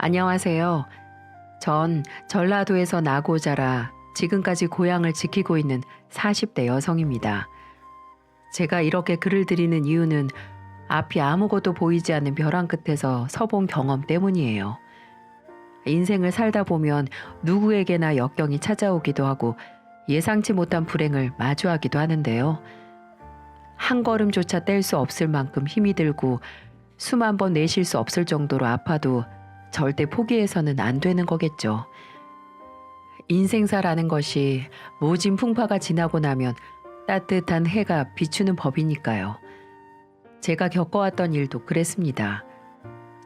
안녕하세요. 전 전라도에서 나고 자라 지금까지 고향을 지키고 있는 40대 여성입니다. 제가 이렇게 글을 드리는 이유는 앞이 아무것도 보이지 않는 벼랑 끝에서 서본 경험 때문이에요. 인생을 살다 보면 누구에게나 역경이 찾아오기도 하고 예상치 못한 불행을 마주하기도 하는데요. 한 걸음조차 뗄 수 없을 만큼 힘이 들고 수만 번 내쉴 수 없을 정도로 아파도 절대 포기해서는 안 되는 거겠죠. 인생사라는 것이 모진 풍파가 지나고 나면 따뜻한 해가 비추는 법이니까요. 제가 겪어왔던 일도 그랬습니다.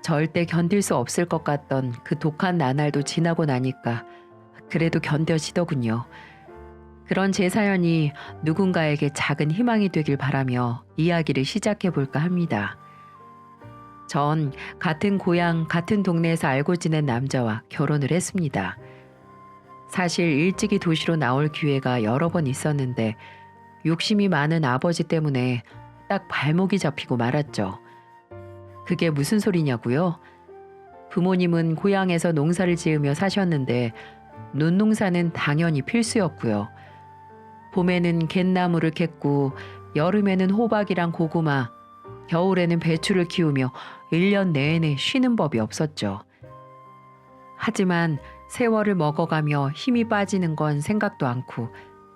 절대 견딜 수 없을 것 같던 그 독한 나날도 지나고 나니까 그래도 견뎌지더군요. 그런 제 사연이 누군가에게 작은 희망이 되길 바라며 이야기를 시작해 볼까 합니다. 전 같은 고향, 같은 동네에서 알고 지낸 남자와 결혼을 했습니다. 사실 일찍이 도시로 나올 기회가 여러 번 있었는데 욕심이 많은 아버지 때문에 딱 발목이 잡히고 말았죠. 그게 무슨 소리냐고요? 부모님은 고향에서 농사를 지으며 사셨는데 논농사는 당연히 필수였고요. 봄에는 갯나무를 캤고 여름에는 호박이랑 고구마, 겨울에는 배추를 키우며 1년 내내 쉬는 법이 없었죠. 하지만 세월을 먹어가며 힘이 빠지는 건 생각도 않고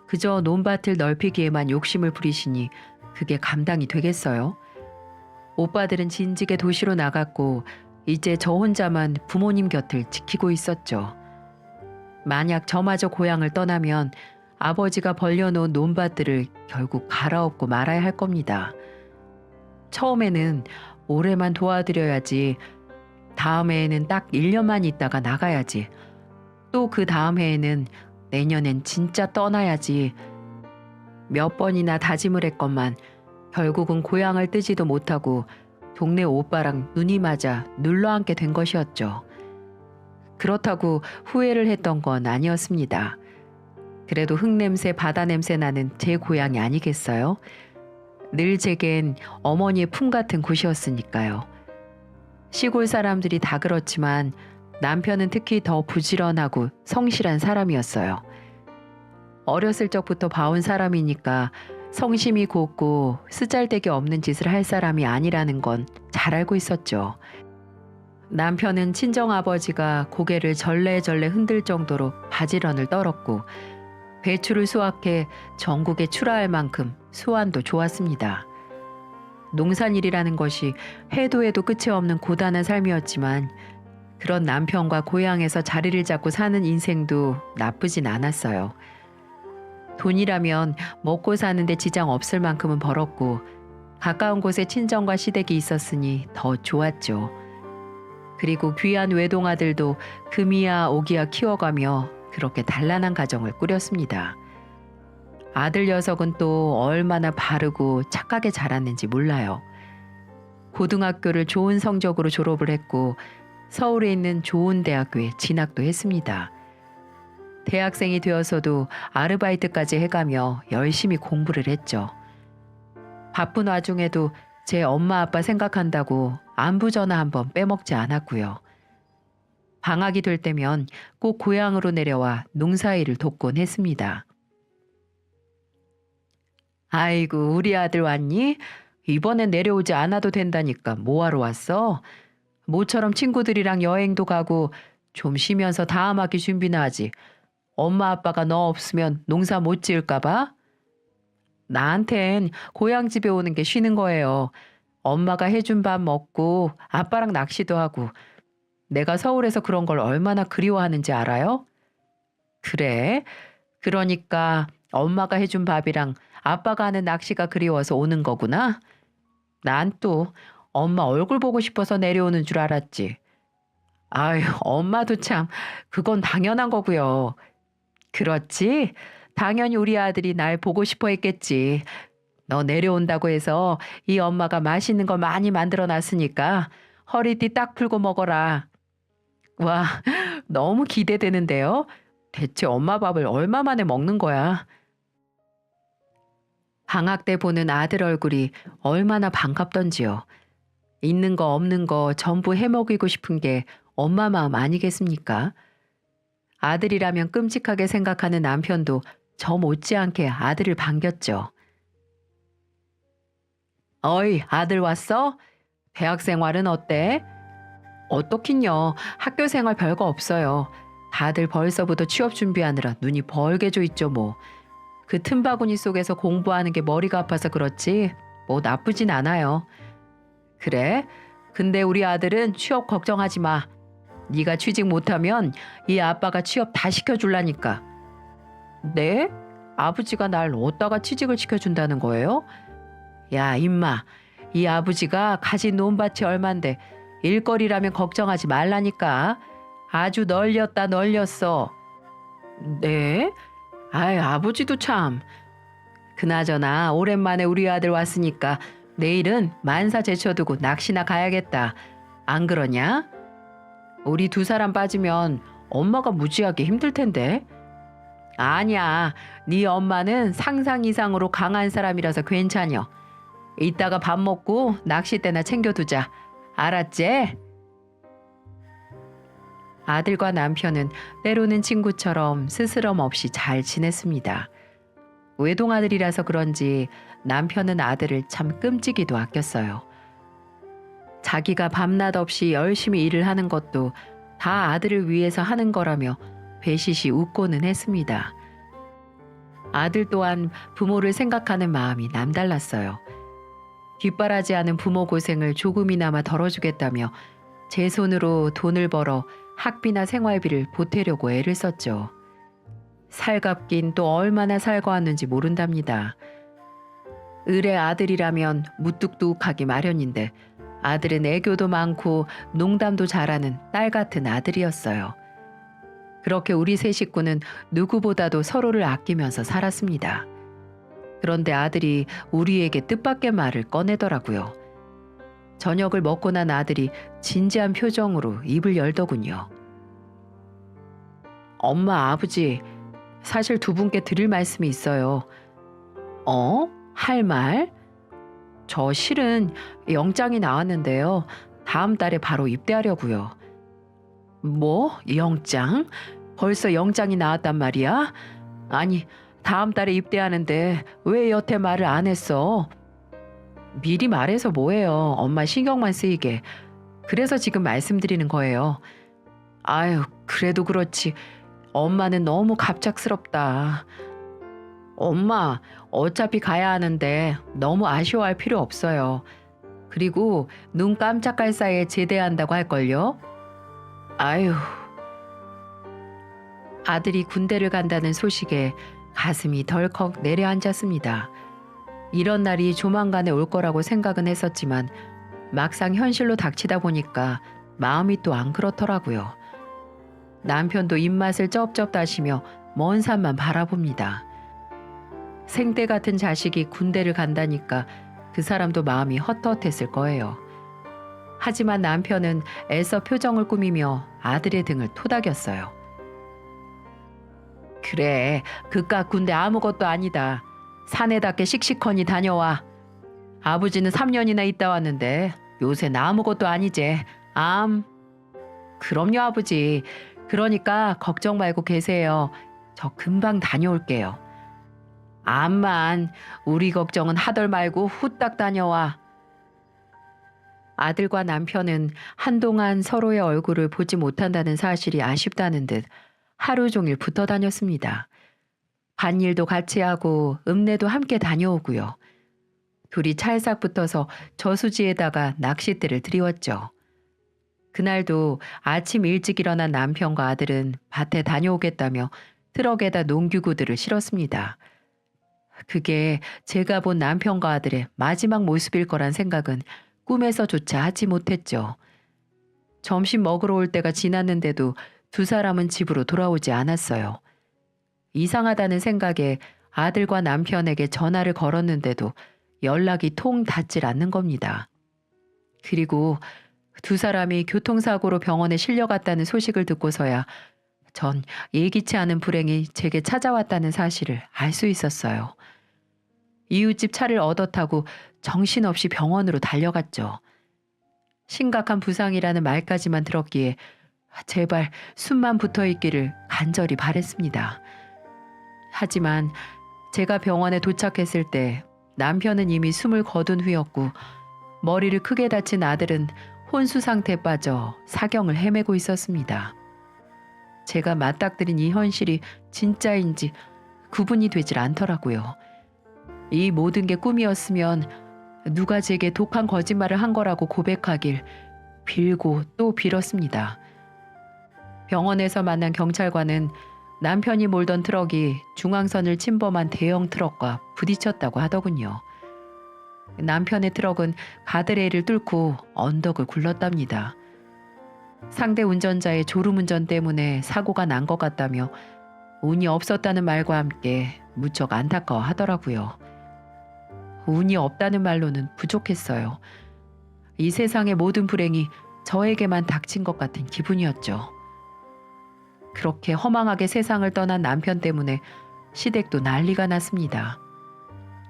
그저 논밭을 넓히기에만 욕심을 부리시니 그게 감당이 되겠어요? 오빠들은 진즉에 도시로 나갔고 이제 저 혼자만 부모님 곁을 지키고 있었죠. 만약 저마저 고향을 떠나면 아버지가 벌려놓은 논밭들을 결국 갈아엎고 말아야 할 겁니다. 처음에는 올해만 도와드려야지, 다음 해에는 딱 1년만 있다가 나가야지, 또 그 다음 해에는 내년엔 진짜 떠나야지 몇 번이나 다짐을 했건만 결국은 고향을 뜨지도 못하고 동네 오빠랑 눈이 맞아 눌러앉게 된 것이었죠. 그렇다고 후회를 했던 건 아니었습니다. 그래도 흙냄새, 바다냄새 나는 제 고향이 아니겠어요? 늘 제겐 어머니의 품 같은 곳이었으니까요. 시골 사람들이 다 그렇지만 남편은 특히 더 부지런하고 성실한 사람이었어요. 어렸을 적부터 봐온 사람이니까 성심이 곱고 쓰잘데기 없는 짓을 할 사람이 아니라는 건 잘 알고 있었죠. 남편은 친정아버지가 고개를 절레절레 흔들 정도로 바지런을 떨었고 배추를 수확해 전국에 출하할 만큼 수완도 좋았습니다. 농산일이라는 것이 해도 해도 끝이 없는 고단한 삶이었지만 그런 남편과 고향에서 자리를 잡고 사는 인생도 나쁘진 않았어요. 돈이라면 먹고 사는데 지장 없을 만큼은 벌었고 가까운 곳에 친정과 시댁이 있었으니 더 좋았죠. 그리고 귀한 외동아들도 금이야 오기야 키워가며 그렇게 단란한 가정을 꾸렸습니다. 아들 녀석은 또 얼마나 바르고 착하게 자랐는지 몰라요. 고등학교를 좋은 성적으로 졸업을 했고 서울에 있는 좋은 대학교에 진학도 했습니다. 대학생이 되어서도 아르바이트까지 해가며 열심히 공부를 했죠. 바쁜 와중에도 제 엄마 아빠 생각한다고 안부 전화 한번 빼먹지 않았고요. 방학이 될 때면 꼭 고향으로 내려와 농사일을 돕곤 했습니다. 아이고, 우리 아들 왔니? 이번엔 내려오지 않아도 된다니까 뭐하러 왔어? 모처럼 친구들이랑 여행도 가고 좀 쉬면서 다음 학기 준비나 하지. 엄마 아빠가 너 없으면 농사 못 지을까 봐? 나한텐 고향집에 오는 게 쉬는 거예요. 엄마가 해준 밥 먹고 아빠랑 낚시도 하고 내가 서울에서 그런 걸 얼마나 그리워하는지 알아요? 그래? 그러니까 엄마가 해준 밥이랑 아빠가 하는 낚시가 그리워서 오는 거구나? 난 또 엄마 얼굴 보고 싶어서 내려오는 줄 알았지. 아유, 엄마도 참, 그건 당연한 거고요. 그렇지? 당연히 우리 아들이 날 보고 싶어 했겠지. 너 내려온다고 해서 이 엄마가 맛있는 거 많이 만들어 놨으니까 허리띠 딱 풀고 먹어라. 와, 너무 기대되는데요? 대체 엄마 밥을 얼마 만에 먹는 거야? 방학 때 보는 아들 얼굴이 얼마나 반갑던지요. 있는 거 없는 거 전부 해먹이고 싶은 게 엄마 마음 아니겠습니까? 아들이라면 끔찍하게 생각하는 남편도 저 못지않게 아들을 반겼죠. 어이, 아들 왔어? 대학 생활은 어때? 어떻긴요. 학교 생활 별거 없어요. 다들 벌써부터 취업 준비하느라 눈이 벌게 져 있죠 뭐. 그 틈바구니 속에서 공부하는 게 머리가 아파서 그렇지 뭐 나쁘진 않아요. 그래? 근데 우리 아들은 취업 걱정하지 마. 네가 취직 못하면 이 아빠가 취업 다 시켜줄라니까. 네? 아버지가 날 어디다가 취직을 시켜준다는 거예요? 야, 임마. 이 아버지가 가진 논밭이 얼만데 일거리라면 걱정하지 말라니까. 아주 널렸다 널렸어. 네? 아이, 아버지도 참. 그나저나 오랜만에 우리 아들 왔으니까 내일은 만사 제쳐두고 낚시나 가야겠다. 안 그러냐? 우리 두 사람 빠지면 엄마가 무지하게 힘들 텐데. 아니야. 네 엄마는 상상 이상으로 강한 사람이라서 괜찮여. 이따가 밥 먹고 낚싯대나 챙겨두자. 알았지? 아들과 남편은 때로는 친구처럼 스스럼 없이 잘 지냈습니다. 외동아들이라서 그런지 남편은 아들을 참 끔찍이도 아꼈어요. 자기가 밤낮 없이 열심히 일을 하는 것도 다 아들을 위해서 하는 거라며 배시시 웃고는 했습니다. 아들 또한 부모를 생각하는 마음이 남달랐어요. 뒷바라지하는 부모 고생을 조금이나마 덜어주겠다며 제 손으로 돈을 벌어 학비나 생활비를 보태려고 애를 썼죠. 살갑긴 또 얼마나 살거웠는지 모른답니다. 을의 아들이라면 무뚝뚝하기 마련인데 아들은 애교도 많고 농담도 잘하는 딸 같은 아들이었어요. 그렇게 우리 세 식구는 누구보다도 서로를 아끼면서 살았습니다. 그런데 아들이 우리에게 뜻밖의 말을 꺼내더라고요. 저녁을 먹고 난 아들이 진지한 표정으로 입을 열더군요. 엄마, 아버지, 사실 두 분께 드릴 말씀이 있어요. 할 말? 저 실은 영장이 나왔는데요. 다음 달에 바로 입대하려고요. 뭐? 영장? 벌써 영장이 나왔단 말이야? 아니, 다음 달에 입대하는데 왜 여태 말을 안 했어? 미리 말해서 뭐해요. 엄마 신경만 쓰이게. 그래서 지금 말씀드리는 거예요. 아유, 그래도 그렇지. 엄마는 너무 갑작스럽다. 엄마, 어차피 가야 하는데 너무 아쉬워할 필요 없어요. 그리고 눈 깜짝할 사이에 제대한다고 할걸요? 아유. 아들이 군대를 간다는 소식에 가슴이 덜컥 내려앉았습니다. 이런 날이 조만간에 올 거라고 생각은 했었지만 막상 현실로 닥치다 보니까 마음이 또 안 그렇더라고요. 남편도 입맛을 쩝쩝 다시며 먼 산만 바라봅니다. 생떼 같은 자식이 군대를 간다니까 그 사람도 마음이 헛헛했을 거예요. 하지만 남편은 애써 표정을 꾸미며 아들의 등을 토닥였어요. 그래, 그깟 군대 아무것도 아니다. 사내답게 씩씩하니 다녀와. 아버지는 3년이나 있다 왔는데 요새 나 아무것도 아니지. 그럼요, 아버지. 그러니까 걱정 말고 계세요. 저 금방 다녀올게요. 암만 우리 걱정은 하덜 말고 후딱 다녀와. 아들과 남편은 한동안 서로의 얼굴을 보지 못한다는 사실이 아쉽다는 듯 하루 종일 붙어 다녔습니다. 밭일도 같이 하고 읍내도 함께 다녀오고요. 둘이 찰싹 붙어서 저수지에다가 낚싯대를 들이웠죠. 그날도 아침 일찍 일어난 남편과 아들은 밭에 다녀오겠다며 트럭에다 농기구들을 실었습니다. 그게 제가 본 남편과 아들의 마지막 모습일 거란 생각은 꿈에서조차 하지 못했죠. 점심 먹으러 올 때가 지났는데도 두 사람은 집으로 돌아오지 않았어요. 이상하다는 생각에 아들과 남편에게 전화를 걸었는데도 연락이 통 닿질 않는 겁니다. 그리고 두 사람이 교통사고로 병원에 실려갔다는 소식을 듣고서야 전 예기치 않은 불행이 제게 찾아왔다는 사실을 알 수 있었어요. 이웃집 차를 얻어 타고 정신없이 병원으로 달려갔죠. 심각한 부상이라는 말까지만 들었기에 제발 숨만 붙어 있기를 간절히 바랬습니다. 하지만 제가 병원에 도착했을 때 남편은 이미 숨을 거둔 후였고 머리를 크게 다친 아들은 혼수 상태에 빠져 사경을 헤매고 있었습니다. 제가 맞닥뜨린 이 현실이 진짜인지 구분이 되질 않더라고요. 이 모든 게 꿈이었으면 누가 제게 독한 거짓말을 한 거라고 고백하길 빌고 또 빌었습니다. 병원에서 만난 경찰관은 남편이 몰던 트럭이 중앙선을 침범한 대형 트럭과 부딪혔다고 하더군요. 남편의 트럭은 가드레일을 뚫고 언덕을 굴렀답니다. 상대 운전자의 졸음운전 때문에 사고가 난 것 같다며 운이 없었다는 말과 함께 무척 안타까워 하더라고요. 운이 없다는 말로는 부족했어요. 이 세상의 모든 불행이 저에게만 닥친 것 같은 기분이었죠. 그렇게 허망하게 세상을 떠난 남편 때문에 시댁도 난리가 났습니다.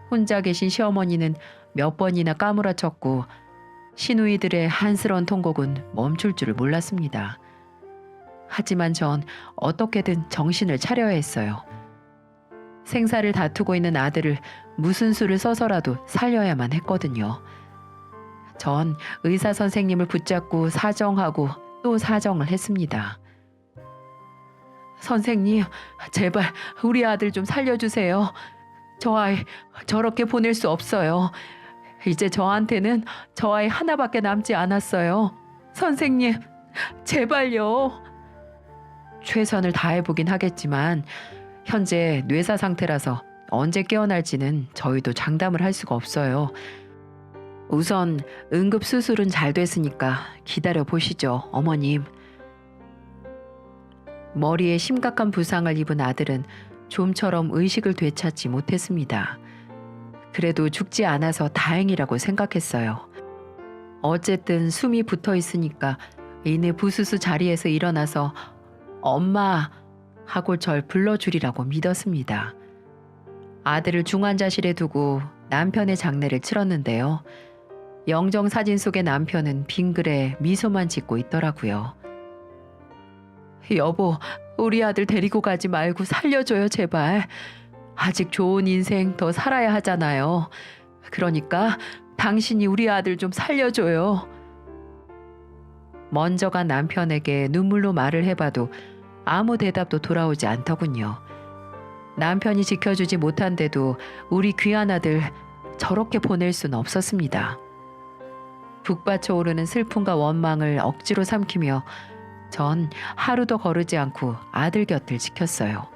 혼자 계신 시어머니는 몇 번이나 까무라쳤고 시누이들의 한스러운 통곡은 멈출 줄을 몰랐습니다. 하지만 전 어떻게든 정신을 차려야 했어요. 생사를 다투고 있는 아들을 무슨 수를 써서라도 살려야만 했거든요. 전 의사 선생님을 붙잡고 사정하고 또 사정을 했습니다. 선생님, 제발 우리 아들 좀 살려주세요. 저 아이 저렇게 보낼 수 없어요. 이제 저한테는 저 아이 하나밖에 남지 않았어요. 선생님, 제발요. 최선을 다해보긴 하겠지만 현재 뇌사 상태라서 언제 깨어날지는 저희도 장담을 할 수가 없어요. 우선 응급수술은 잘 됐으니까 기다려 보시죠, 어머님. 머리에 심각한 부상을 입은 아들은 좀처럼 의식을 되찾지 못했습니다. 그래도 죽지 않아서 다행이라고 생각했어요. 어쨌든 숨이 붙어 있으니까 이내 부스스 자리에서 일어나서 엄마 하고 절 불러주리라고 믿었습니다. 아들을 중환자실에 두고 남편의 장례를 치렀는데요. 영정사진 속의 남편은 빙그레 미소만 짓고 있더라고요. 여보, 우리 아들 데리고 가지 말고 살려줘요, 제발. 아직 좋은 인생 더 살아야 하잖아요. 그러니까 당신이 우리 아들 좀 살려줘요. 먼저 간 남편에게 눈물로 말을 해봐도 아무 대답도 돌아오지 않더군요. 남편이 지켜주지 못한데도 우리 귀한 아들 저렇게 보낼 수는 없었습니다. 북받쳐 오르는 슬픔과 원망을 억지로 삼키며 전 하루도 거르지 않고 아들 곁을 지켰어요.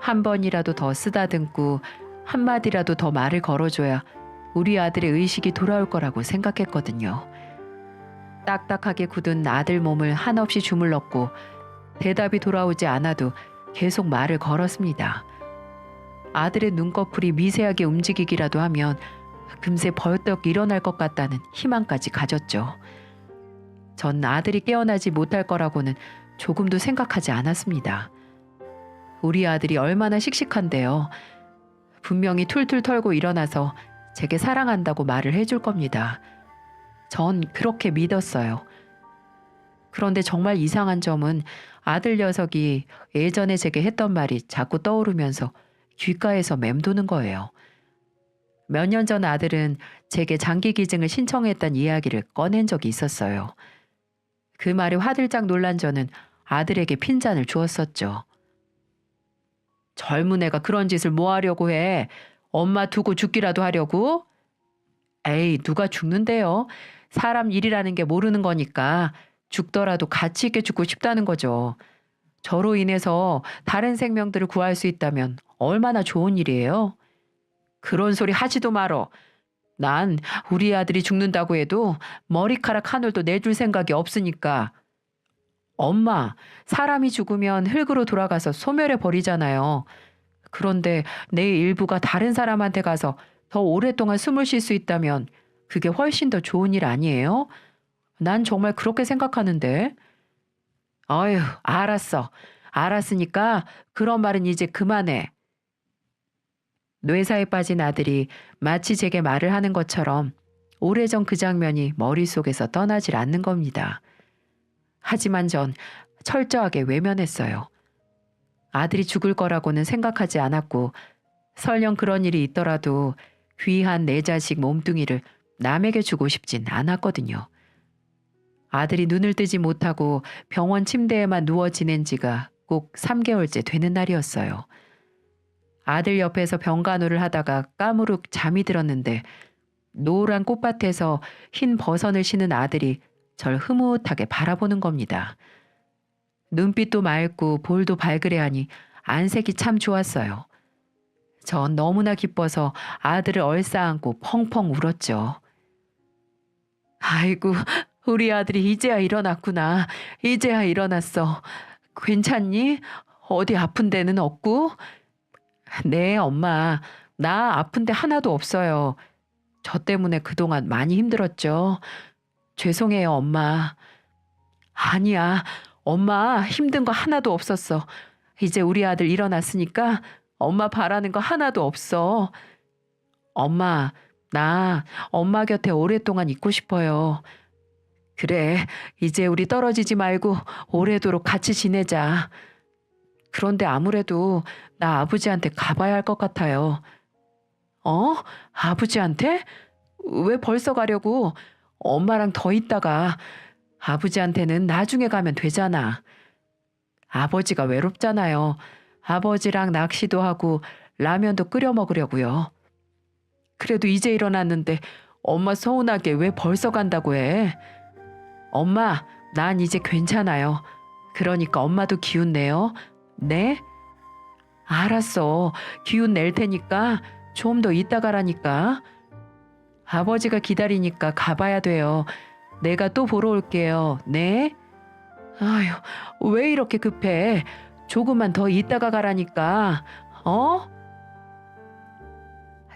한 번이라도 더 쓰다듬고 한마디라도 더 말을 걸어줘야 우리 아들의 의식이 돌아올 거라고 생각했거든요. 딱딱하게 굳은 아들 몸을 한없이 주물렀고 대답이 돌아오지 않아도 계속 말을 걸었습니다. 아들의 눈꺼풀이 미세하게 움직이기라도 하면 금세 벌떡 일어날 것 같다는 희망까지 가졌죠. 전 아들이 깨어나지 못할 거라고는 조금도 생각하지 않았습니다. 우리 아들이 얼마나 씩씩한데요. 분명히 툴툴 털고 일어나서 제게 사랑한다고 말을 해줄 겁니다. 전 그렇게 믿었어요. 그런데 정말 이상한 점은 아들 녀석이 예전에 제게 했던 말이 자꾸 떠오르면서 귓가에서 맴도는 거예요. 몇 년 전 아들은 제게 장기 기증을 신청했다는 이야기를 꺼낸 적이 있었어요. 그 말에 화들짝 놀란 저는 아들에게 핀잔을 주었었죠. 젊은 애가 그런 짓을 뭐 하려고 해? 엄마 두고 죽기라도 하려고? 에이, 누가 죽는데요? 사람 일이라는 게 모르는 거니까 죽더라도 가치 있게 죽고 싶다는 거죠. 저로 인해서 다른 생명들을 구할 수 있다면 얼마나 좋은 일이에요? 그런 소리 하지도 말어. 난 우리 아들이 죽는다고 해도 머리카락 한 올도 내줄 생각이 없으니까. 엄마, 사람이 죽으면 흙으로 돌아가서 소멸해 버리잖아요. 그런데 내 일부가 다른 사람한테 가서 더 오랫동안 숨을 쉴 수 있다면 그게 훨씬 더 좋은 일 아니에요? 난 정말 그렇게 생각하는데. 어휴, 알았어. 알았으니까 그런 말은 이제 그만해. 뇌사에 빠진 아들이 마치 제게 말을 하는 것처럼 오래전 그 장면이 머릿속에서 떠나질 않는 겁니다. 하지만 전 철저하게 외면했어요. 아들이 죽을 거라고는 생각하지 않았고 설령 그런 일이 있더라도 귀한 내 자식 몸뚱이를 남에게 주고 싶진 않았거든요. 아들이 눈을 뜨지 못하고 병원 침대에만 누워 지낸 지가 꼭 3개월째 되는 날이었어요. 아들 옆에서 병간호를 하다가 까무룩 잠이 들었는데 노란 꽃밭에서 흰 버선을 신은 아들이 절 흐뭇하게 바라보는 겁니다. 눈빛도 맑고 볼도 발그레하니 안색이 참 좋았어요. 전 너무나 기뻐서 아들을 얼싸안고 펑펑 울었죠. 아이고, 우리 아들이 이제야 일어났구나. 이제야 일어났어. 괜찮니? 어디 아픈 데는 없고? 네, 엄마. 나 아픈 데 하나도 없어요. 저 때문에 그동안 많이 힘들었죠. 죄송해요, 엄마. 아니야. 엄마 힘든 거 하나도 없었어. 이제 우리 아들 일어났으니까 엄마 바라는 거 하나도 없어. 엄마, 나 엄마 곁에 오랫동안 있고 싶어요. 그래, 이제 우리 떨어지지 말고 오래도록 같이 지내자. 그런데 아무래도 나 아버지한테 가봐야 할 것 같아요. 어? 아버지한테? 왜 벌써 가려고? 엄마랑 더 있다가 아버지한테는 나중에 가면 되잖아. 아버지가 외롭잖아요. 아버지랑 낚시도 하고 라면도 끓여 먹으려고요. 그래도 이제 일어났는데 엄마 서운하게 왜 벌써 간다고 해? 엄마, 난 이제 괜찮아요. 그러니까 엄마도 기운 내요. 네? 알았어. 기운 낼 테니까 좀 더 이따 가라니까. 아버지가 기다리니까 가봐야 돼요. 내가 또 보러 올게요. 네? 아휴, 왜 이렇게 급해? 조금만 더 이따가 가라니까. 어?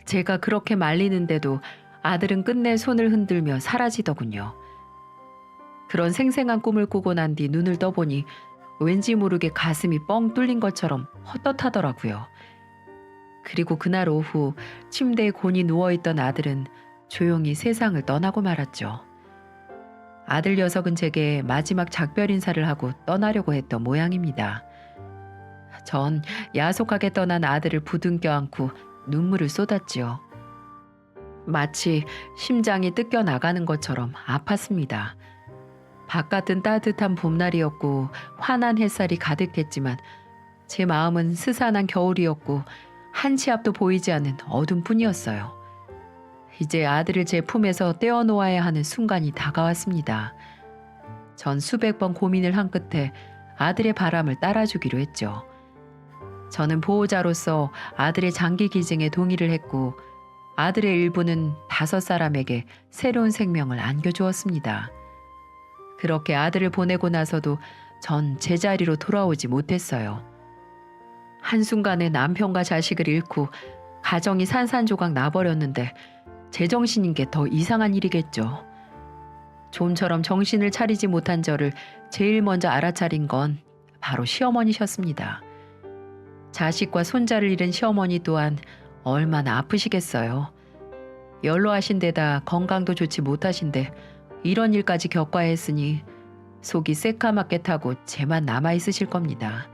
제가 그렇게 말리는데도 아들은 끝내 손을 흔들며 사라지더군요. 그런 생생한 꿈을 꾸고 난 뒤 눈을 떠보니 왠지 모르게 가슴이 뻥 뚫린 것처럼 헛헛하더라고요. 그리고 그날 오후 침대에 곤히 누워있던 아들은 조용히 세상을 떠나고 말았죠. 아들 녀석은 제게 마지막 작별 인사를 하고 떠나려고 했던 모양입니다. 전 야속하게 떠난 아들을 부둥켜 안고 눈물을 쏟았지요. 마치 심장이 뜯겨 나가는 것처럼 아팠습니다. 바깥은 따뜻한 봄날이었고 환한 햇살이 가득했지만 제 마음은 스산한 겨울이었고 한 치 앞도 보이지 않는 어둠뿐이었어요. 이제 아들을 제 품에서 떼어놓아야 하는 순간이 다가왔습니다. 전 수백 번 고민을 한 끝에 아들의 바람을 따라주기로 했죠. 저는 보호자로서 아들의 장기 기증에 동의를 했고 아들의 일부는 5사람에게 새로운 생명을 안겨주었습니다. 그렇게 아들을 보내고 나서도 전 제자리로 돌아오지 못했어요. 한순간에 남편과 자식을 잃고 가정이 산산조각 나버렸는데 제정신인 게 더 이상한 일이겠죠. 좀처럼 정신을 차리지 못한 저를 제일 먼저 알아차린 건 바로 시어머니셨습니다. 자식과 손자를 잃은 시어머니 또한 얼마나 아프시겠어요. 연로하신 데다 건강도 좋지 못하신데 이런 일까지 겪어야 했으니 속이 새까맣게 타고 제만 남아있으실 겁니다.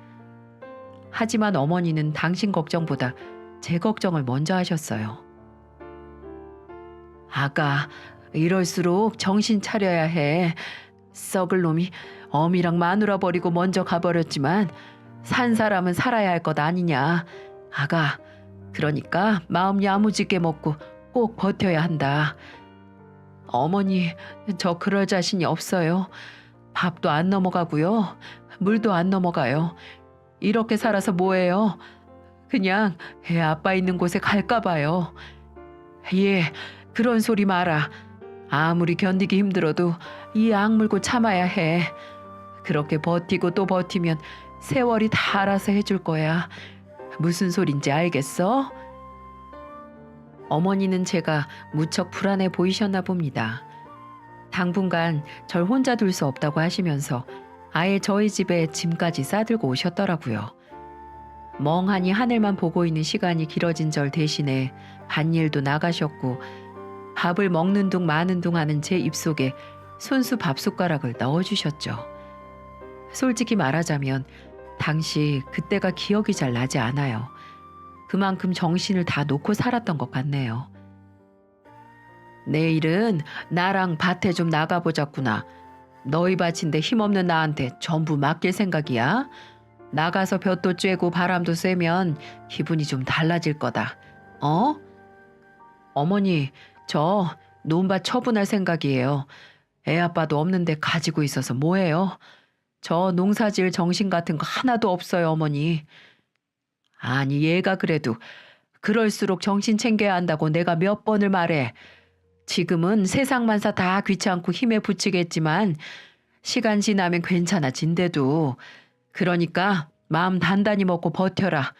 하지만 어머니는 당신 걱정보다 제 걱정을 먼저 하셨어요. 아가, 이럴수록 정신 차려야 해. 썩을 놈이 어미랑 마누라 버리고 먼저 가버렸지만 산 사람은 살아야 할 것 아니냐. 아가, 그러니까 마음 야무지게 먹고 꼭 버텨야 한다. 어머니, 저 그럴 자신이 없어요. 밥도 안 넘어가고요. 물도 안 넘어가요. 이렇게 살아서 뭐해요? 그냥 애 아빠 있는 곳에 갈까 봐요. 예, 그런 소리 마라. 아무리 견디기 힘들어도 이 악물고 참아야 해. 그렇게 버티고 또 버티면 세월이 다 알아서 해줄 거야. 무슨 소린지 알겠어? 어머니는 제가 무척 불안해 보이셨나 봅니다. 당분간 절 혼자 둘 수 없다고 하시면서 아예 저희 집에 짐까지 싸들고 오셨더라고요. 멍하니 하늘만 보고 있는 시간이 길어진 절 대신에 밭일도 나가셨고 밥을 먹는 둥 마는 둥 하는 제 입속에 손수 밥숟가락을 넣어주셨죠. 솔직히 말하자면 당시 그때가 기억이 잘 나지 않아요. 그만큼 정신을 다 놓고 살았던 것 같네요. 내일은 나랑 밭에 좀 나가보자꾸나. 너희 밭인데 힘없는 나한테 전부 맡길 생각이야? 나가서 볕도 쬐고 바람도 쐬면 기분이 좀 달라질 거다. 어? 어머니, 저 논밭 처분할 생각이에요. 애 아빠도 없는데 가지고 있어서 뭐해요? 저 농사지을 정신 같은 거 하나도 없어요, 어머니. 아니, 얘가 그래도 그럴수록 정신 챙겨야 한다고 내가 몇 번을 말해. 지금은 세상만사 다 귀찮고 힘에 부치겠지만 시간 지나면 괜찮아진대도. 그러니까 마음 단단히 먹고 버텨라.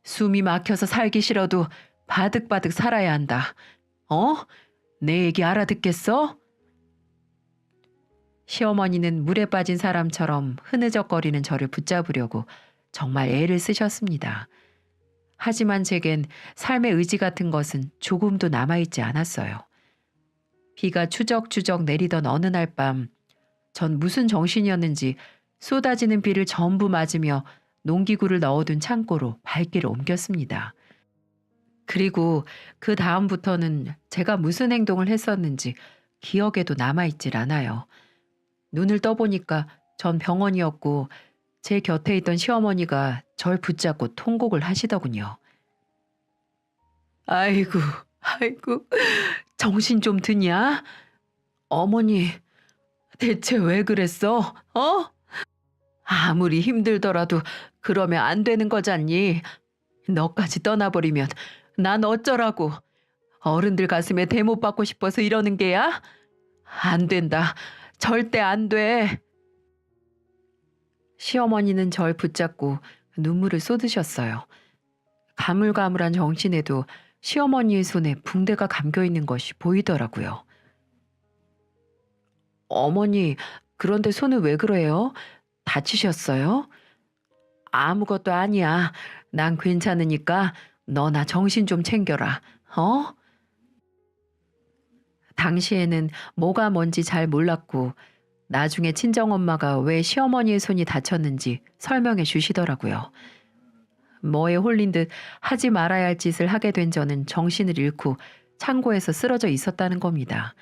숨이 막혀서 살기 싫어도 바득바득 살아야 한다. 어? 내 얘기 알아듣겠어? 시어머니는 물에 빠진 사람처럼 흐느적거리는 저를 붙잡으려고 정말 애를 쓰셨습니다. 하지만 제겐 삶의 의지 같은 것은 조금도 남아있지 않았어요. 비가 추적추적 내리던 어느 날 밤, 전 무슨 정신이었는지 쏟아지는 비를 전부 맞으며 농기구를 넣어둔 창고로 발길을 옮겼습니다. 그리고 그 다음부터는 제가 무슨 행동을 했었는지 기억에도 남아있질 않아요. 눈을 떠보니까 전 병원이었고 제 곁에 있던 시어머니가 절 붙잡고 통곡을 하시더군요. 아이고, 아이고, 정신 좀 드냐? 어머니, 대체 왜 그랬어? 어? 아무리 힘들더라도 그러면 안 되는 거잖니. 너까지 떠나버리면 난 어쩌라고. 어른들 가슴에 대못 받고 싶어서 이러는 게야? 안 된다. 절대 안 돼. 시어머니는 절 붙잡고 눈물을 쏟으셨어요. 가물가물한 정신에도 시어머니의 손에 붕대가 감겨 있는 것이 보이더라고요. 어머니, 그런데 손은 왜 그래요? 다치셨어요? 아무것도 아니야. 난 괜찮으니까 너나 정신 좀 챙겨라. 어? 당시에는 뭐가 뭔지 잘 몰랐고 나중에 친정엄마가 왜 시어머니의 손이 다쳤는지 설명해 주시더라고요. 뭐에 홀린 듯 하지 말아야 할 짓을 하게 된 저는 정신을 잃고 창고에서 쓰러져 있었다는 겁니다.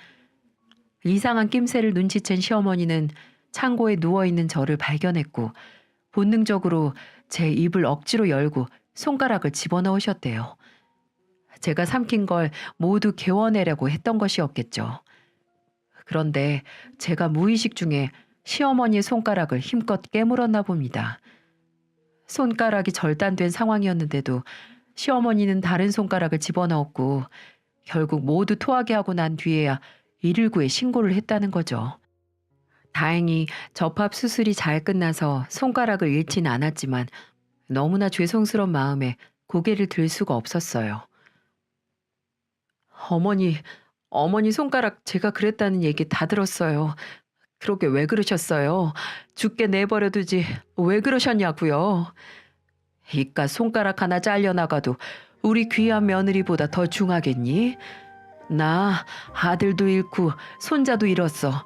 이상한 낌새를 눈치챈 시어머니는 창고에 누워있는 저를 발견했고 본능적으로 제 입을 억지로 열고 손가락을 집어넣으셨대요. 제가 삼킨 걸 모두 개워내려고 했던 것이었겠죠. 그런데 제가 무의식 중에 시어머니의 손가락을 힘껏 깨물었나 봅니다. 손가락이 절단된 상황이었는데도 시어머니는 다른 손가락을 집어넣었고 결국 모두 토하게 하고 난 뒤에야 119에 신고를 했다는 거죠. 다행히 접합 수술이 잘 끝나서 손가락을 잃지는 않았지만 너무나 죄송스러운 마음에 고개를 들 수가 없었어요. 어머니 손가락 제가 그랬다는 얘기 다 들었어요. 그러게 왜 그러셨어요? 죽게 내버려 두지 왜 그러셨냐고요? 이깟 손가락 하나 잘려나가도 우리 귀한 며느리보다 더 중하겠니? 나 아들도 잃고 손자도 잃었어.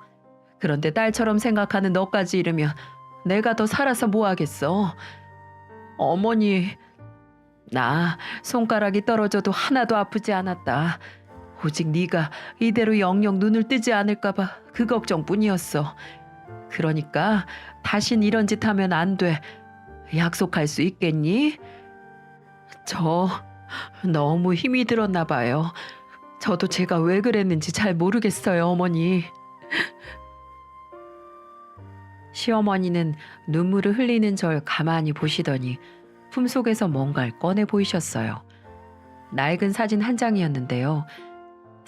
그런데 딸처럼 생각하는 너까지 잃으면 내가 더 살아서 뭐 하겠어? 어머니, 나 손가락이 떨어져도 하나도 아프지 않았다. 오직 네가 이대로 영영 눈을 뜨지 않을까 봐 그 걱정뿐이었어. 그러니까 다신 이런 짓 하면 안 돼. 약속할 수 있겠니? 저 너무 힘이 들었나 봐요. 저도 제가 왜 그랬는지 잘 모르겠어요, 어머니. 시어머니는 눈물을 흘리는 절 가만히 보시더니 품속에서 뭔가를 꺼내 보이셨어요. 낡은 사진 한 장이었는데요.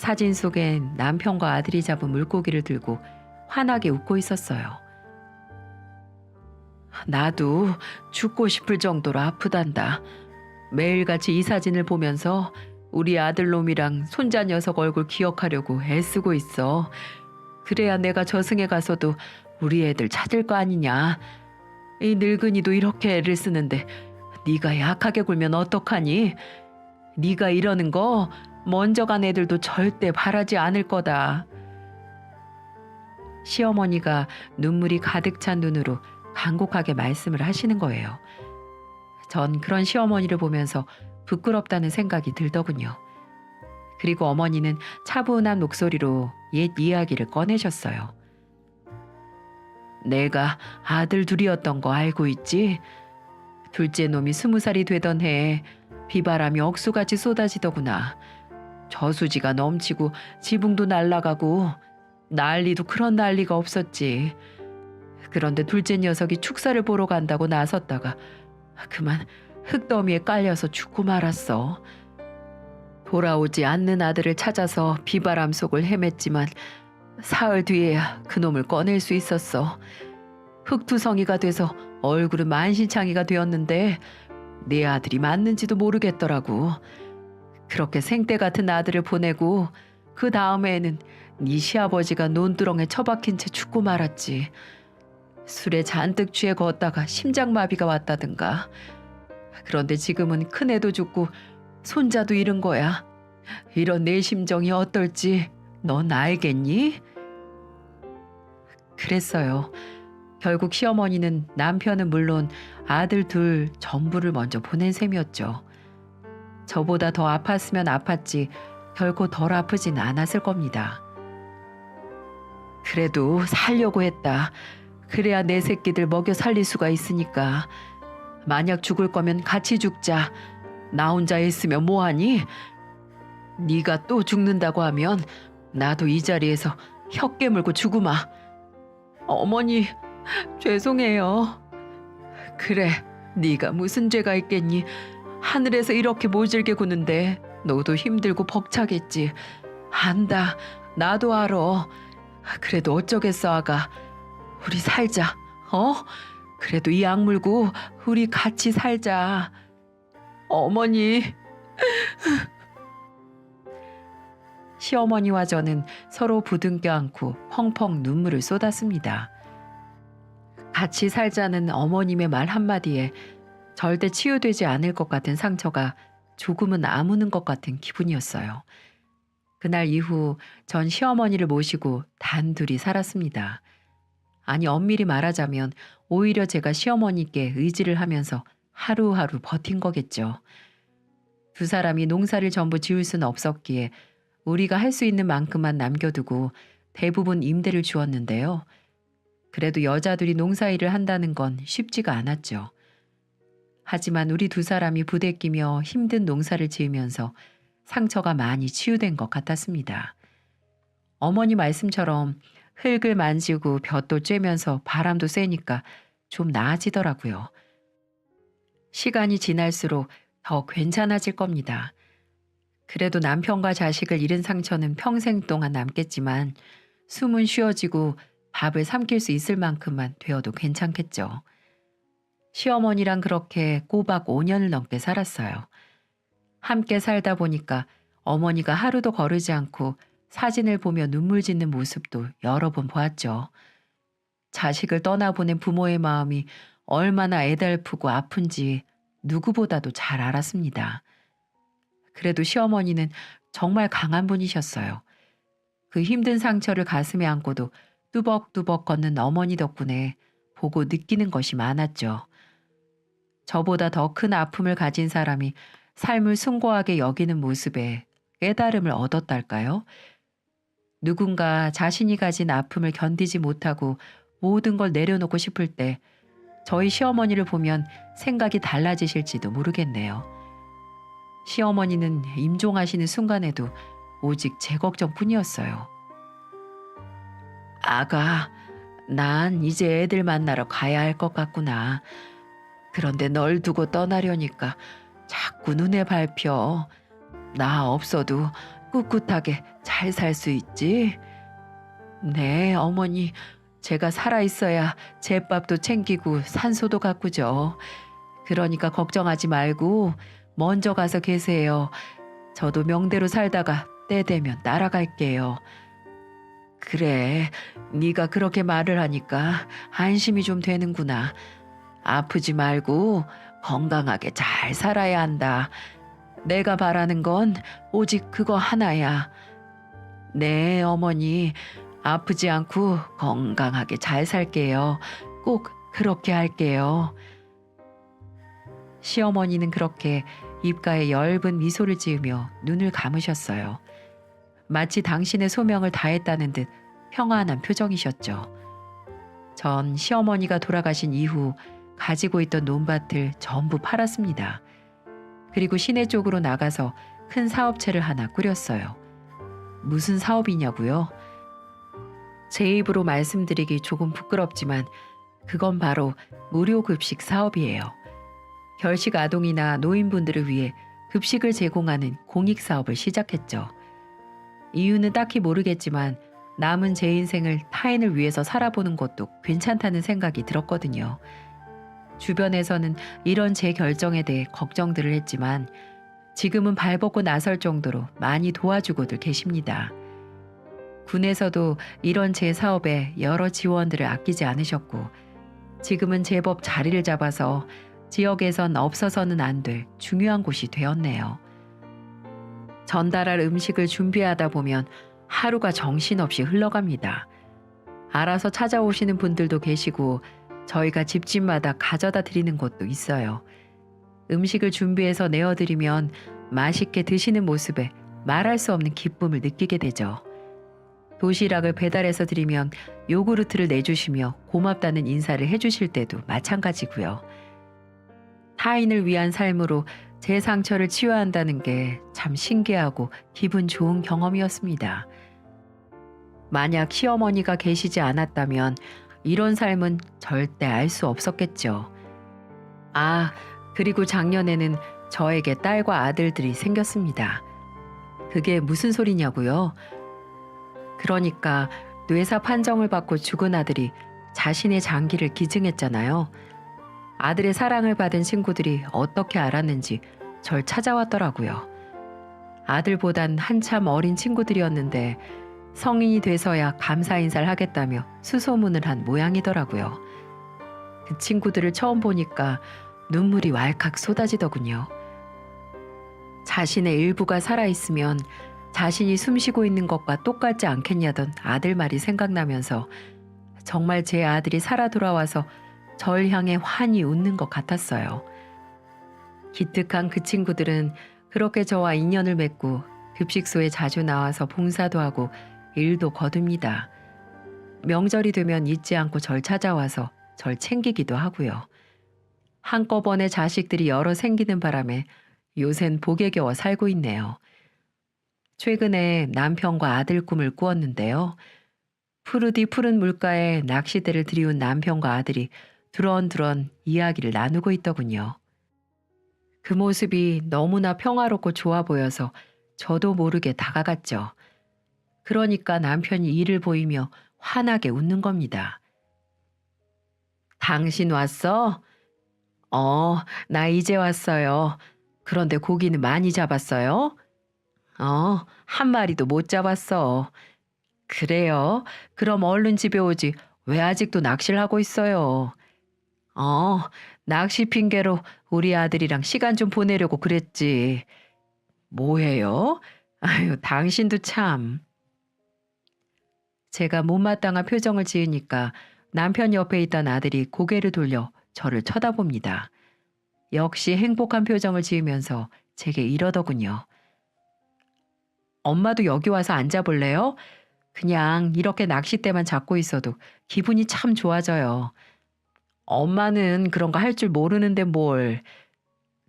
사진 속엔 남편과 아들이 잡은 물고기를 들고 환하게 웃고 있었어요. 나도 죽고 싶을 정도로 아프단다. 매일같이 이 사진을 보면서 우리 아들놈이랑 손자 녀석 얼굴 기억하려고 애쓰고 있어. 그래야 내가 저승에 가서도 우리 애들 찾을 거 아니냐. 이 늙은이도 이렇게 애를 쓰는데 네가 약하게 굴면 어떡하니? 네가 이러는 거 먼저 간 애들도 절대 바라지 않을 거다. 시어머니가 눈물이 가득 찬 눈으로 간곡하게 말씀을 하시는 거예요. 전 그런 시어머니를 보면서 부끄럽다는 생각이 들더군요. 그리고 어머니는 차분한 목소리로 옛 이야기를 꺼내셨어요. 내가 아들 둘이었던 거 알고 있지? 둘째 놈이 20살이 되던 해에 비바람이 억수같이 쏟아지더구나. 저수지가 넘치고 지붕도 날아가고 난리도 그런 난리가 없었지. 그런데 둘째 녀석이 축사를 보러 간다고 나섰다가 그만 흙더미에 깔려서 죽고 말았어. 돌아오지 않는 아들을 찾아서 비바람 속을 헤맸지만 사흘 뒤에야 그놈을 꺼낼 수 있었어. 흙투성이가 돼서 얼굴은 만신창이가 되었는데 내 아들이 맞는지도 모르겠더라고. 그렇게 생떼 같은 아들을 보내고 그 다음에는 네 시아버지가 논두렁에 처박힌 채 죽고 말았지. 술에 잔뜩 취해 걷다가 심장마비가 왔다든가. 그런데 지금은 큰애도 죽고 손자도 잃은 거야. 이런 내 심정이 어떨지 넌 알겠니? 그랬어요. 결국 시어머니는 남편은 물론 아들 둘 전부를 먼저 보낸 셈이었죠. 저보다 더 아팠으면 아팠지 결코 덜 아프진 않았을 겁니다. 그래도 살려고 했다. 그래야 내 새끼들 먹여 살릴 수가 있으니까. 만약 죽을 거면 같이 죽자. 나 혼자 있으면 뭐하니? 네가 또 죽는다고 하면 나도 이 자리에서 혀 깨물고 죽으마. 어머니, 죄송해요. 그래, 네가 무슨 죄가 있겠니? 하늘에서 이렇게 모질게 구는데 너도 힘들고 벅차겠지. 안다, 나도 알아. 그래도 어쩌겠어, 아가. 우리 살자, 어? 그래도 이 악물고 우리 같이 살자. 어머니. 시어머니와 저는 서로 부둥켜 안고 펑펑 눈물을 쏟았습니다. 같이 살자는 어머님의 말 한마디에 절대 치유되지 않을 것 같은 상처가 조금은 아무는 것 같은 기분이었어요. 그날 이후 전 시어머니를 모시고 단둘이 살았습니다. 아니, 엄밀히 말하자면 오히려 제가 시어머니께 의지를 하면서 하루하루 버틴 거겠죠. 두 사람이 농사를 전부 지을 수는 없었기에 우리가 할 수 있는 만큼만 남겨두고 대부분 임대를 주었는데요. 그래도 여자들이 농사일을 한다는 건 쉽지가 않았죠. 하지만 우리 두 사람이 부대끼며 힘든 농사를 지으면서 상처가 많이 치유된 것 같았습니다. 어머니 말씀처럼 흙을 만지고 볕도 쬐면서 바람도 쐬니까 좀 나아지더라고요. 시간이 지날수록 더 괜찮아질 겁니다. 그래도 남편과 자식을 잃은 상처는 평생 동안 남겠지만 숨은 쉬어지고 밥을 삼킬 수 있을 만큼만 되어도 괜찮겠죠. 시어머니랑 그렇게 꼬박 5년을 넘게 살았어요. 함께 살다 보니까 어머니가 하루도 거르지 않고 사진을 보며 눈물 짓는 모습도 여러 번 보았죠. 자식을 떠나보낸 부모의 마음이 얼마나 애달프고 아픈지 누구보다도 잘 알았습니다. 그래도 시어머니는 정말 강한 분이셨어요. 그 힘든 상처를 가슴에 안고도 뚜벅뚜벅 걷는 어머니 덕분에 보고 느끼는 것이 많았죠. 저보다 더 큰 아픔을 가진 사람이 삶을 숭고하게 여기는 모습에 깨달음을 얻었달까요? 누군가 자신이 가진 아픔을 견디지 못하고 모든 걸 내려놓고 싶을 때 저희 시어머니를 보면 생각이 달라지실지도 모르겠네요. 시어머니는 임종하시는 순간에도 오직 제 걱정뿐이었어요. 아가, 난 이제 애들 만나러 가야 할 것 같구나. 그런데 널 두고 떠나려니까 자꾸 눈에 밟혀. 나 없어도 꿋꿋하게 잘 살 수 있지? 네, 어머니. 제가 살아있어야 제밥도 챙기고 산소도 가꾸죠. 그러니까 걱정하지 말고 먼저 가서 계세요. 저도 명대로 살다가 때 되면 따라갈게요. 그래, 네가 그렇게 말을 하니까 안심이 좀 되는구나. 아프지 말고 건강하게 잘 살아야 한다. 내가 바라는 건 오직 그거 하나야. 네, 어머니. 아프지 않고 건강하게 잘 살게요. 꼭 그렇게 할게요. 시어머니는 그렇게 입가에 엷은 미소를 지으며 눈을 감으셨어요. 마치 당신의 소명을 다했다는 듯 평안한 표정이셨죠. 전 시어머니가 돌아가신 이후 가지고 있던 논밭을 전부 팔았습니다. 그리고 시내 쪽으로 나가서 큰 사업체를 하나 꾸렸어요. 무슨 사업이냐고요? 제 입으로 말씀드리기 조금 부끄럽지만 그건 바로 무료급식 사업이에요. 결식 아동이나 노인분들을 위해 급식을 제공하는 공익사업을 시작했죠. 이유는 딱히 모르겠지만 남은 제 인생을 타인을 위해서 살아보는 것도 괜찮다는 생각이 들었거든요. 주변에서는 이런 제 결정에 대해 걱정들을 했지만 지금은 발벗고 나설 정도로 많이 도와주고들 계십니다. 군에서도 이런 제 사업에 여러 지원들을 아끼지 않으셨고 지금은 제법 자리를 잡아서 지역에선 없어서는 안 될 중요한 곳이 되었네요. 전달할 음식을 준비하다 보면 하루가 정신없이 흘러갑니다. 알아서 찾아오시는 분들도 계시고 저희가 집집마다 가져다 드리는 곳도 있어요. 음식을 준비해서 내어드리면 맛있게 드시는 모습에 말할 수 없는 기쁨을 느끼게 되죠. 도시락을 배달해서 드리면 요구르트를 내주시며 고맙다는 인사를 해주실 때도 마찬가지고요. 타인을 위한 삶으로 제 상처를 치유한다는 게 참 신기하고 기분 좋은 경험이었습니다. 만약 시어머니가 계시지 않았다면 이런 삶은 절대 알 수 없었겠죠. 아, 그리고 작년에는 저에게 딸과 아들들이 생겼습니다. 그게 무슨 소리냐고요? 그러니까 뇌사 판정을 받고 죽은 아들이 자신의 장기를 기증했잖아요. 아들의 사랑을 받은 친구들이 어떻게 알았는지 절 찾아왔더라고요. 아들보단 한참 어린 친구들이었는데 성인이 돼서야 감사 인사를 하겠다며 수소문을 한 모양이더라고요. 그 친구들을 처음 보니까 눈물이 왈칵 쏟아지더군요. 자신의 일부가 살아있으면 자신이 숨쉬고 있는 것과 똑같지 않겠냐던 아들 말이 생각나면서 정말 제 아들이 살아 돌아와서 절 향해 환히 웃는 것 같았어요. 기특한 그 친구들은 그렇게 저와 인연을 맺고 급식소에 자주 나와서 봉사도 하고 일도 거둡니다. 명절이 되면 잊지 않고 절 찾아와서 절 챙기기도 하고요. 한꺼번에 자식들이 여러 생기는 바람에 요샌 복에 겨워 살고 있네요. 최근에 남편과 아들 꿈을 꾸었는데요. 푸르디 푸른 물가에 낚시대를 들이운 남편과 아들이 두런두런 이야기를 나누고 있더군요. 그 모습이 너무나 평화롭고 좋아 보여서 저도 모르게 다가갔죠. 그러니까 남편이 이를 보이며 환하게 웃는 겁니다. 당신 왔어? 나 이제 왔어요. 그런데 고기는 많이 잡았어요? 한 마리도 못 잡았어. 그래요? 그럼 얼른 집에 오지. 왜 아직도 낚시를 하고 있어요? 낚시 핑계로 우리 아들이랑 시간 좀 보내려고 그랬지. 뭐해요? 아유, 당신도 참. 제가 못마땅한 표정을 지으니까 남편 옆에 있던 아들이 고개를 돌려 저를 쳐다봅니다. 역시 행복한 표정을 지으면서 제게 이러더군요. 엄마도 여기 와서 앉아볼래요? 그냥 이렇게 낚싯대만 잡고 있어도 기분이 참 좋아져요. 엄마는 그런 거 할 줄 모르는데 뭘.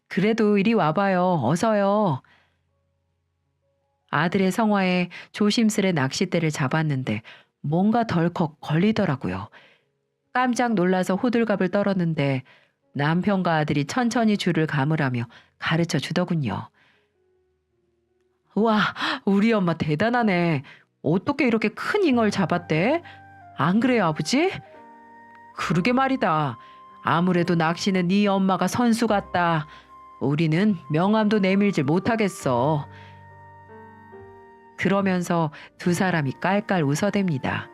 그래도 이리 와봐요. 어서요. 아들의 성화에 조심스레 낚싯대를 잡았는데 뭔가 덜컥 걸리더라고요. 깜짝 놀라서 호들갑을 떨었는데 남편과 아들이 천천히 줄을 감으라며 가르쳐 주더군요. 와, 우리 엄마 대단하네. 어떻게 이렇게 큰 잉어를 잡았대? 안 그래요, 아버지? 그러게 말이다. 아무래도 낚시는 네 엄마가 선수 같다. 우리는 명함도 내밀질 못하겠어. 그러면서 두 사람이 깔깔 웃어댑니다.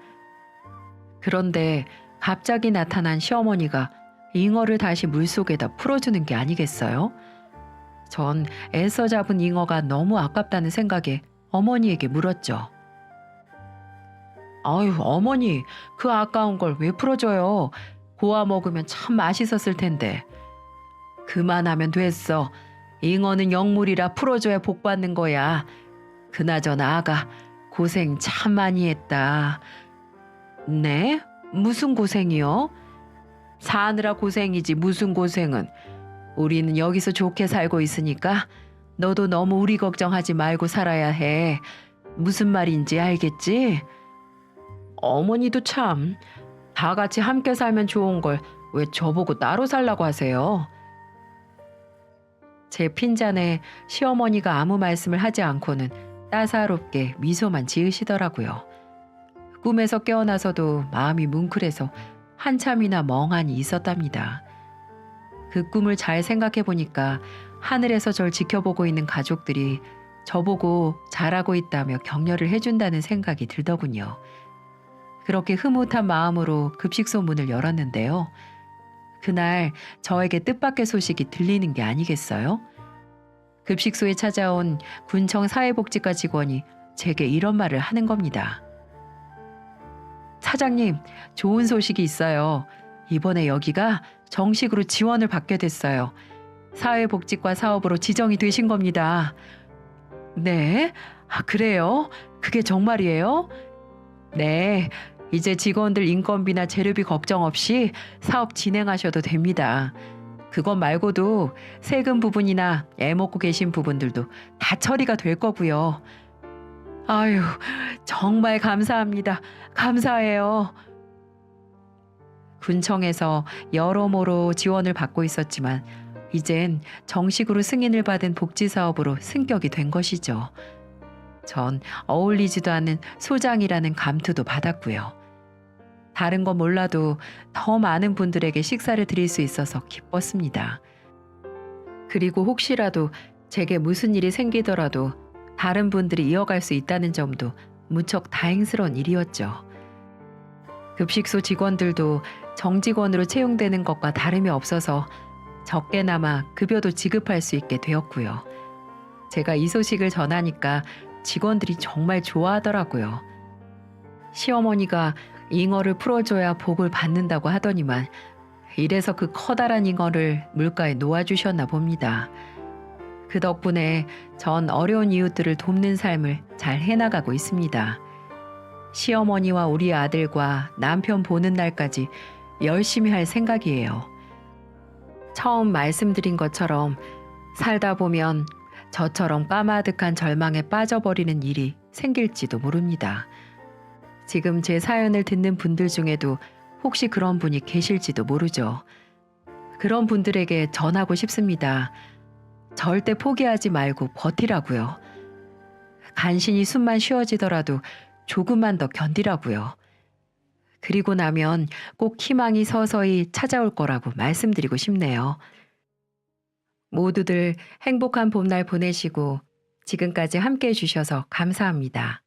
그런데 갑자기 나타난 시어머니가 잉어를 다시 물속에다 풀어주는 게 아니겠어요? 전 애써 잡은 잉어가 너무 아깝다는 생각에 어머니에게 물었죠. 아유, 어머니, 그 아까운 걸 왜 풀어줘요? 고아 먹으면 참 맛있었을 텐데. 그만하면 됐어. 잉어는 영물이라 풀어줘야 복 받는 거야. 그나저나 아가 고생 참 많이 했다. 네? 무슨 고생이요? 사느라 고생이지 무슨 고생은. 우리는 여기서 좋게 살고 있으니까 너도 너무 우리 걱정하지 말고 살아야 해. 무슨 말인지 알겠지? 어머니도 참, 다 같이 함께 살면 좋은 걸 왜 저보고 따로 살라고 하세요? 제 핀잔에 시어머니가 아무 말씀을 하지 않고는 따사롭게 미소만 지으시더라고요. 꿈에서 깨어나서도 마음이 뭉클해서 한참이나 멍하니 있었답니다. 그 꿈을 잘 생각해 보니까 하늘에서 절 지켜보고 있는 가족들이 저보고 잘하고 있다며 격려를 해준다는 생각이 들더군요. 그렇게 흐뭇한 마음으로 급식소 문을 열었는데요. 그날 저에게 뜻밖의 소식이 들리는 게 아니겠어요? 급식소에 찾아온 군청 사회복지과 직원이 제게 이런 말을 하는 겁니다. 사장님, 좋은 소식이 있어요. 이번에 여기가 정식으로 지원을 받게 됐어요. 사회복지과 사업으로 지정이 되신 겁니다. 네? 아, 그래요? 그게 정말이에요? 네. 이제 직원들 인건비나 재료비 걱정 없이 사업 진행하셔도 됩니다. 그것 말고도 세금 부분이나 애 먹고 계신 부분들도 다 처리가 될 거고요. 아유, 정말 감사합니다. 감사해요. 군청에서 여러모로 지원을 받고 있었지만 이젠 정식으로 승인을 받은 복지사업으로 승격이 된 것이죠. 전 어울리지도 않는 소장이라는 감투도 받았고요. 다른 건 몰라도 더 많은 분들에게 식사를 드릴 수 있어서 기뻤습니다. 그리고 혹시라도 제게 무슨 일이 생기더라도 다른 분들이 이어갈 수 있다는 점도 무척 다행스러운 일이었죠. 급식소 직원들도 정직원으로 채용되는 것과 다름이 없어서 적게나마 급여도 지급할 수 있게 되었고요. 제가 이 소식을 전하니까 직원들이 정말 좋아하더라고요. 시어머니가 잉어를 풀어줘야 복을 받는다고 하더니만 이래서 그 커다란 잉어를 물가에 놓아주셨나 봅니다. 그 덕분에 전 어려운 이웃들을 돕는 삶을 잘 해나가고 있습니다. 시어머니와 우리 아들과 남편 보는 날까지 열심히 할 생각이에요. 처음 말씀드린 것처럼 살다 보면 저처럼 까마득한 절망에 빠져버리는 일이 생길지도 모릅니다. 지금 제 사연을 듣는 분들 중에도 혹시 그런 분이 계실지도 모르죠. 그런 분들에게 전하고 싶습니다. 절대 포기하지 말고 버티라고요. 간신히 숨만 쉬어지더라도 조금만 더 견디라고요. 그리고 나면 꼭 희망이 서서히 찾아올 거라고 말씀드리고 싶네요. 모두들 행복한 봄날 보내시고 지금까지 함께 해주셔서 감사합니다.